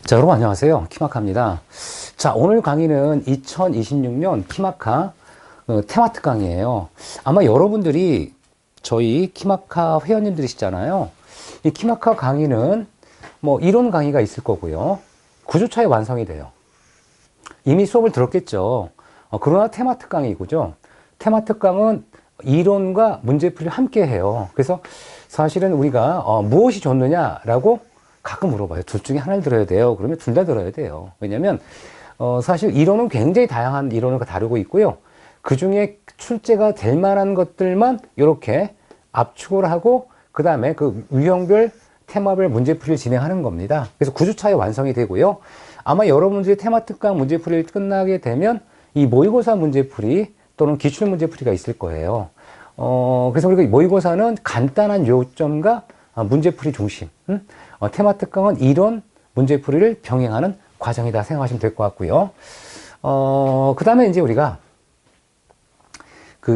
자, 여러분 안녕하세요. 키마카입니다. 자, 오늘 강의는 2026년 키마카 테마트 강의예요. 아마 여러분들이 저희 키마카 회원님들이시잖아요. 이 키마카 강의는 뭐 이론 강의가 있을 거고요. 9주차에 완성이 돼요. 이미 수업을 들었겠죠. 그러나 테마트 강의이고죠. 테마트 강은 이론과 문제풀이를 함께 해요. 그래서 사실은 우리가 무엇이 좋느냐라고 가끔 물어봐요. 둘 중에 하나를 들어야 돼요. 그러면 둘 다 들어야 돼요. 왜냐면 사실 이론은 굉장히 다양한 이론을 다루고 있고요. 그 중에 출제가 될 만한 것들만 이렇게 압축을 하고 그 다음에 그 유형별 테마별 문제풀이를 진행하는 겁니다. 그래서 9주차에 완성이 되고요. 아마 여러분들이 테마 특강 문제풀이를 끝나게 되면 이 모의고사 문제풀이 또는 기출 문제풀이가 있을 거예요. 그래서 우리가 모의고사는 간단한 요점과 문제풀이 중심, 테마 특강은 이론 문제풀이를 병행하는 과정이다 생각하시면 될 것 같고요. 그 다음에 이제 우리가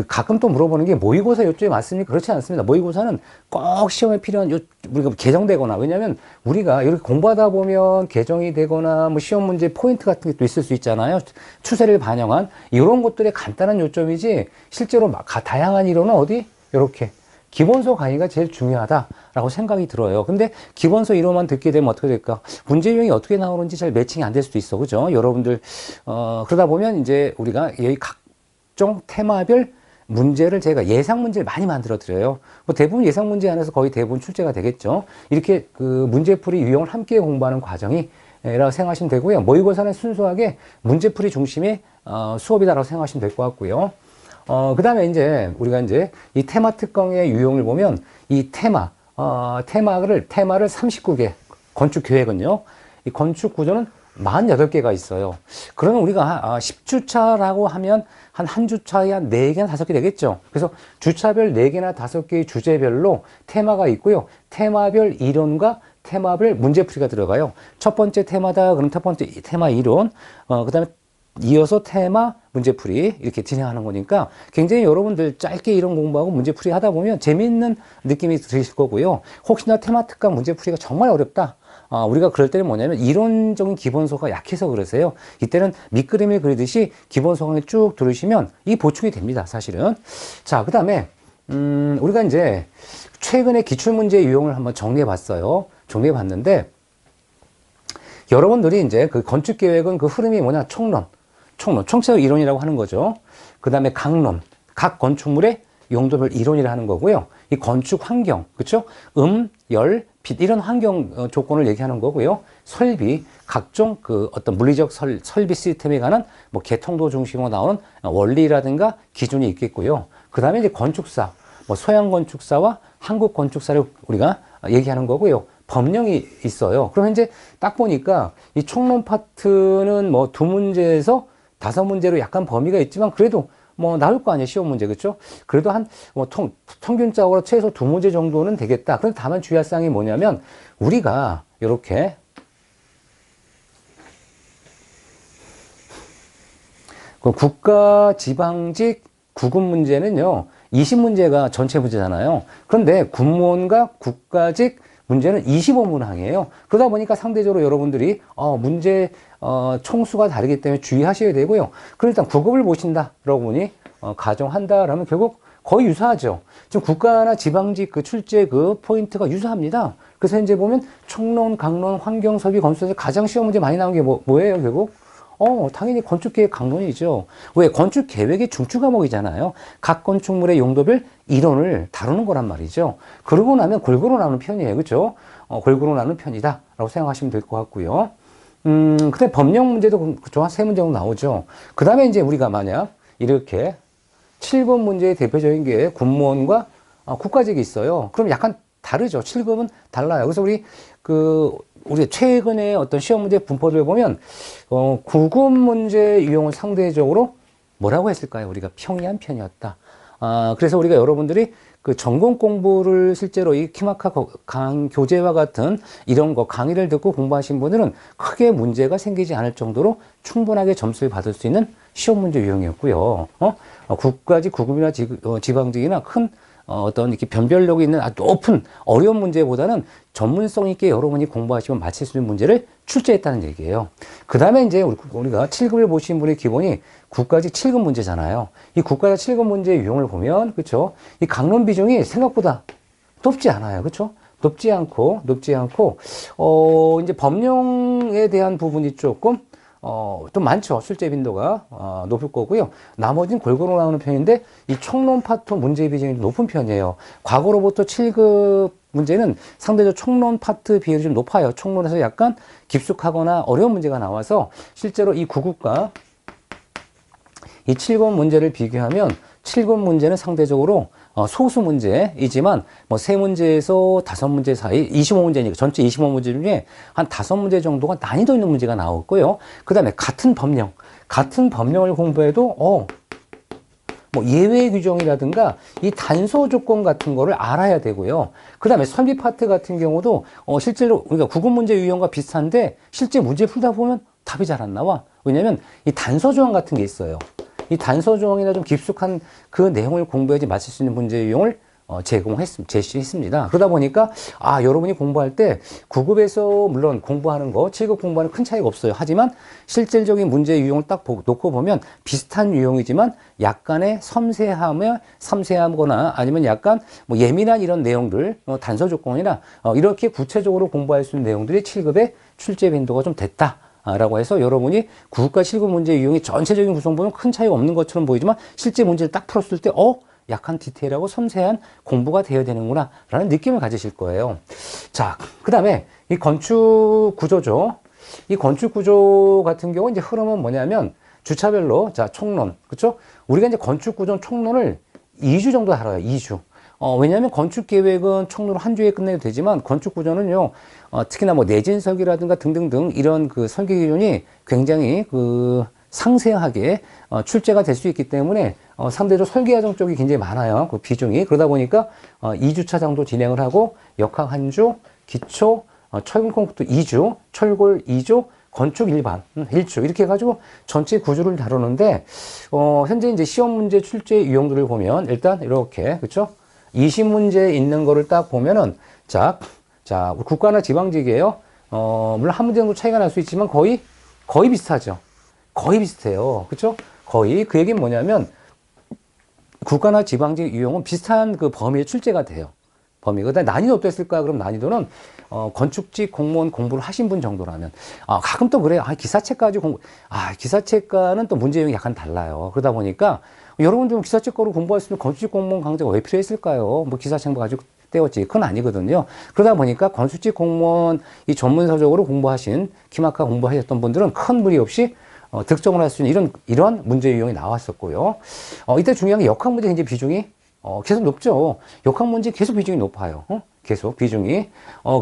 가끔 또 물어보는 게 모의고사 요점이 맞습니까? 그렇지 않습니다. 모의고사는 꼭 시험에 필요한 우리가 개정되거나, 왜냐면 우리가 이렇게 공부하다 보면 개정이 되거나 뭐 시험 문제 포인트 같은 게 또 있을 수 있잖아요. 추세를 반영한 이런 것들의 간단한 요점이지, 실제로 다양한 이론은 어디? 이렇게 기본서 강의가 제일 중요하다라고 생각이 들어요. 근데 기본서 이론만 듣게 되면 어떻게 될까? 문제 유형이 어떻게 나오는지 잘 매칭이 안 될 수도 있어. 그죠? 여러분들, 그러다 보면 이제 우리가 여기 각종 테마별 문제를 제가 예상 문제를 많이 만들어 드려요. 뭐 대부분 예상 문제 안에서 거의 대부분 출제가 되겠죠. 이렇게 문제풀이 유형을 함께 공부하는 과정이 라고 생각하시면 되고요. 모의고사는 순수하게 문제풀이 중심의 수업이다라고 생각하시면 될 것 같고요. 그 다음에 이제 우리가 이제 이 테마 특강의 유형을 보면 이 테마를 39개, 건축 계획은요, 이 건축 구조는 48개가 있어요. 그러면 우리가 10주차라고 하면 한 주차에 한 4개나 5개 되겠죠. 그래서 주차별 4개나 5개의 주제별로 테마가 있고요. 테마별 이론과 테마별 문제풀이가 들어가요. 첫 번째 테마다, 그럼 첫 번째 테마 이론, 그 다음에 이어서 테마 문제풀이 이렇게 진행하는 거니까 굉장히 여러분들 짧게 이론 공부하고 문제풀이 하다 보면 재미있는 느낌이 드실 거고요. 혹시나 테마 특강 문제풀이가 정말 어렵다. 우리가 그럴 때는 뭐냐면 이론적인 기본소가 약해서 그러세요. 이때는 밑그림을 그리듯이 기본소강을 쭉 들으시면 이 보충이 됩니다, 사실은. 자, 그 다음에 우리가 이제 최근에 기출문제 유형을 한번 정리해 봤어요. 정리해 봤는데 여러분들이 이제 그 건축계획은 그 흐름이 뭐냐? 총체적 이론이라고 하는 거죠. 그 다음에 강론, 각 건축물의 용도별 이론이라 하는 거고요. 이 건축 환경, 그렇죠? 열, 빛 이런 환경 조건을 얘기하는 거고요. 설비, 각종 어떤 물리적 설비 시스템에 관한 뭐 개통도 중심으로 나오는 원리라든가 기준이 있겠고요. 그 다음에 이제 건축사, 뭐 서양 건축사와 한국 건축사를 우리가 얘기하는 거고요. 법령이 있어요. 그럼 이제 딱 보니까 이 총론 파트는 뭐 2문제에서 5문제로 약간 범위가 있지만 그래도 뭐 나올 거 아니에요. 시험 문제. 그렇죠? 그래도 뭐 평균적으로 최소 2문제 정도는 되겠다. 그런데 다만 주의할 사항이 뭐냐면 우리가 이렇게 국가 지방직 구급 문제는요. 20문제가 전체 문제잖아요. 그런데 군무원과 국가직 문제는 25문항이에요. 그러다 보니까 상대적으로 여러분들이 문제 총수가 다르기 때문에 주의하셔야 되고요. 그럼 일단 구급을 보신다라고 보니 가정한다라면 결국 거의 유사하죠. 지금 국가나 지방직 출제 포인트가 유사합니다. 그래서 이제 보면 총론, 강론, 환경, 설비, 건축에서 가장 시험 문제 많이 나온 게 뭐예요, 결국? 당연히 건축계획 강론이죠. 왜? 건축계획이 중추 과목이잖아요. 각 건축물의 용도별 이론을 다루는 거란 말이죠. 그러고 나면 골고루 나오는 편이에요. 그죠? 골고루 나오는 편이다. 라고 생각하시면 될 것 같고요. 그다음에 법령 문제도 그죠? 한 3문제 정도 나오죠. 그 다음에 이제 우리가 만약 이렇게 7번 문제의 대표적인 게 군무원과 국가직이 있어요. 그럼 약간 다르죠. 7급은 달라요. 그래서 우리 최근에 어떤 시험 문제 분포를 보면, 9급 문제 유형은 상대적으로 뭐라고 했을까요? 우리가 평이한 편이었다. 그래서 우리가 여러분들이 전공 공부를 실제로 이 키마카 교재와 같은 이런 강의를 듣고 공부하신 분들은 크게 문제가 생기지 않을 정도로 충분하게 점수를 받을 수 있는 시험 문제 유형이었고요. 국가직, 구급이나 지방직이나 큰 어떤 이렇게 변별력이 있는 아주 높은 어려운 문제보다는 전문성 있게 여러분이 공부하시면 맞힐 수 있는 문제를 출제했다는 얘기예요. 그 다음에 이제 우리가 7급을 보신 분의 기본이 9까지 7급 문제잖아요. 이 9까지 7급 문제의 유형을 보면, 그쵸? 이 강론 비중이 생각보다 높지 않아요. 그쵸? 높지 않고, 이제 법령에 대한 부분이 조금, 좀 많죠. 출제 빈도가, 높을 거고요. 나머지는 골고루 나오는 편인데, 이 총론 파트 문제 비중이 높은 편이에요. 과거로부터 7급 문제는 상대적으로 총론 파트 비율이 좀 높아요. 총론에서 약간 깊숙하거나 어려운 문제가 나와서, 실제로 이 9급과 이 7급 문제를 비교하면, 7급 문제는 상대적으로 소수 문제이지만 뭐 3문제에서 5문제 사이 25문제니까 전체 25문제 중에 한 5문제 정도가 난이도 있는 문제가 나왔고요. 그 다음에 같은 법령을 공부해도 뭐 예외 규정이라든가 이 단서 조건 같은 거를 알아야 되고요. 그 다음에 설비 파트 같은 경우도 실제로 우리가 구급 문제 유형과 비슷한데 실제 문제 풀다 보면 답이 잘 안 나와. 왜냐면 이 단서 조항 같은 게 있어요. 이 단서 조항이나 좀 깊숙한 그 내용을 공부해야지 맞출 수 있는 문제 유형을 제시했습니다. 그러다 보니까, 여러분이 공부할 때 9급에서 물론 공부하는 거, 7급 공부하는 큰 차이가 없어요. 하지만 실질적인 문제 유형을 딱 놓고 보면 비슷한 유형이지만 약간의 섬세함거나 아니면 약간 뭐 예민한 이런 내용들, 단서 조건이나 이렇게 구체적으로 공부할 수 있는 내용들이 7급의 출제 빈도가 좀 됐다. 라고 해서 여러분이 9급과 7급 문제 유형이 전체적인 구성 보면 큰 차이가 없는 것처럼 보이지만 실제 문제를 딱 풀었을 때 약간 디테일하고 섬세한 공부가 되어야 되는구나 라는 느낌을 가지실 거예요. 자, 그 다음에 이 건축 구조죠. 이 건축 구조 같은 경우 이제 흐름은 뭐냐면 주차별로 총론, 그렇죠? 우리가 이제 건축 구조 총론을 2주 정도 다뤄요. 2주. 왜냐하면 건축 계획은 총론 한 주에 끝내도 되지만 건축 구조는요, 특히나 뭐 내진설계라든가 등등등 이런 그 설계 기준이 굉장히 그 상세하게 출제가 될 수 있기 때문에 상대적으로 설계 과정 쪽이 굉장히 많아요. 그 비중이. 그러다 보니까 2주차 정도 진행을 하고 역학 한 주, 기초, 철근 콘크리트 2주, 철골 2주, 건축 일반 1주 이렇게 해가지고 전체 구조를 다루는데 현재 이제 시험 문제 출제 유형들을 보면 일단 이렇게 그렇죠? 20문제 있는 거를 딱 보면은 자, 국가나 지방직이에요. 물론 한 문제 정도 차이가 날 수 있지만 거의 비슷하죠. 거의 비슷해요. 그렇죠? 거의 그 얘기는 뭐냐면 국가나 지방직 유형은 비슷한 그 범위에 출제가 돼요. 범위가. 근데 난이도 어땠을까? 그럼 난이도는 건축직 공무원 공부를 하신 분 정도라면 가끔 또 그래요. 기사책까지 기사책과는 또 문제 유형이 약간 달라요. 그러다 보니까 여러분 좀 기사책 거로 공부했으면 건축직 공무원 강좌가 왜 필요했을까요? 뭐 기사책 가지고 때웠지. 그건 아니거든요. 그러다 보니까 건축직 공무원 이 전문서적으로 공부하신 키마카 공부하셨던 분들은 큰 무리 없이 득점을 할 수 있는 이런 문제 유형이 나왔었고요. 이때 중요한 게 역학 문제 굉장히 비중이 계속 높죠. 역학 문제 계속 비중이 높아요. 계속 비중이.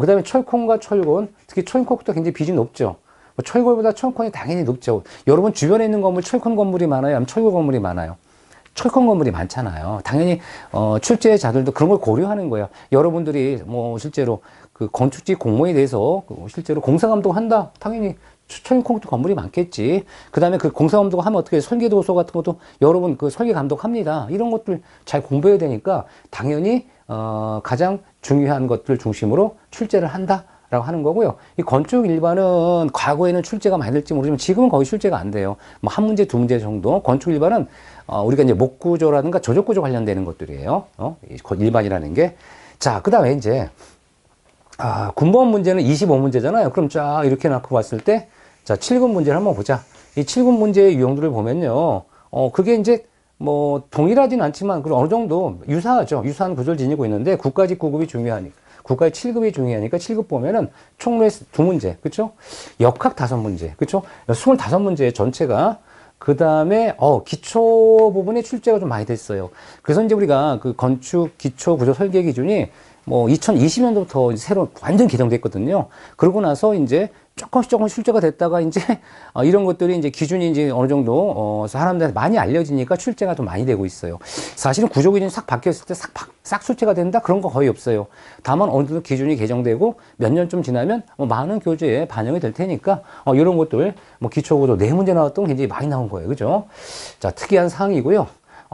그 다음에 철콘과 철골, 특히 철콘도 굉장히 비중이 높죠. 철골보다 철콘이 당연히 높죠. 여러분 주변에 있는 건물 철콘 건물이 많아요? 아니면 철골 건물이 많아요? 철권 건물이 많잖아요. 당연히 출제자들도 그런 걸 고려하는 거예요. 여러분들이 뭐 실제로 그 건축직 공모에 대해서 실제로 공사감독한다. 당연히 철권 건물이 많겠지. 그 다음에 그 공사감독 하면 어떻게 설계도서 같은 것도 여러분 그 설계 감독합니다. 이런 것들 잘 공부해야 되니까 당연히 가장 중요한 것들 중심으로 출제를 한다. 라고 하는 거고요. 이 건축 일반은 과거에는 출제가 많이 될지 모르지만 지금은 거의 출제가 안 돼요. 뭐 한 문제, 두 문제 정도. 건축 일반은 우리가 이제 목구조라든가 조적구조 관련되는 것들이에요. 일반이라는 게. 자, 그 다음에 이제 군법 문제는 25문제잖아요. 그럼 쫙 이렇게 놓고 봤을 때, 자, 7급 문제를 한번 보자. 이 7급 문제의 유형들을 보면요. 그게 이제 뭐 동일하진 않지만 그 어느 정도 유사하죠. 유사한 구조를 지니고 있는데 국가직 9급이 중요하니까. 국가의 7급이 중요하니까 7급 보면은 총로에 2문제, 그쵸? 역학 5문제, 그쵸? 25문제 전체가 그 다음에 기초 부분에 출제가 좀 많이 됐어요. 그래서 이제 우리가 그 건축 기초 구조 설계 기준이 뭐 2020년도부터 새로 완전 개정됐거든요. 그러고 나서 이제 조금씩 출제가 됐다가 이제 이런 것들이 이제 기준이 이제 어느 정도 사람들한테 많이 알려지니까 출제가 좀 많이 되고 있어요. 사실은 구조 기준이 싹 바뀌었을 때 싹 출제가 된다 그런 거 거의 없어요. 다만 어느 정도 기준이 개정되고 몇 년쯤 지나면 많은 교재에 반영이 될 테니까 이런 것들 뭐 기초구조 4문제 나왔던 게 굉장히 많이 나온 거예요. 그죠? 자, 특이한 사항이고요.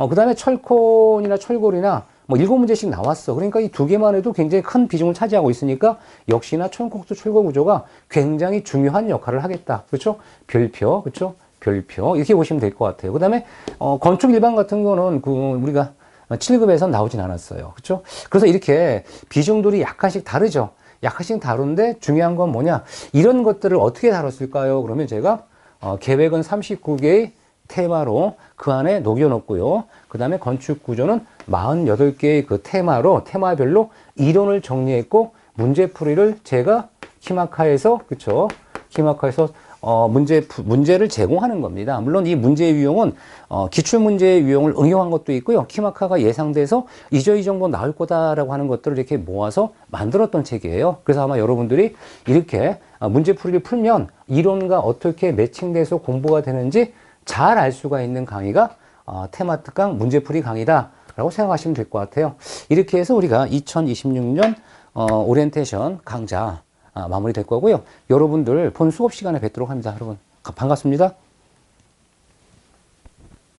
그 다음에 철콘이나 철골이나 뭐 7문제씩 나왔어. 그러니까 이 두 개만 해도 굉장히 큰 비중을 차지하고 있으니까 역시나 초연콕수 출거 구조가 굉장히 중요한 역할을 하겠다. 그렇죠? 별표, 그렇죠? 별표 이렇게 보시면 될 것 같아요. 그다음에 건축 일반 같은 거는 우리가 7급에선 나오진 않았어요. 그렇죠? 그래서 이렇게 비중들이 약간씩 다르죠. 약간씩 다른데 중요한 건 뭐냐? 이런 것들을 어떻게 다뤘을까요? 그러면 제가 계획은 39개의 테마로 그 안에 녹여놓고요. 그 다음에 건축 구조는 48개의 그 테마별로 이론을 정리했고, 문제풀이를 제가 키마카에서, 그쵸? 키마카에서 문제를 제공하는 겁니다. 물론 이 문제의 유형은 기출문제의 유형을 응용한 것도 있고요. 키마카가 예상돼서 이 정도 나올 거다라고 하는 것들을 이렇게 모아서 만들었던 책이에요. 그래서 아마 여러분들이 이렇게 문제풀이를 풀면 이론과 어떻게 매칭돼서 공부가 되는지 잘 알 수가 있는 강의가 테마 특강 문제풀이 강의다라고 생각하시면 될 것 같아요. 이렇게 해서 우리가 2026년 오리엔테이션 강좌 마무리될 거고요. 여러분들 본 수업 시간에 뵙도록 합니다. 여러분 반갑습니다.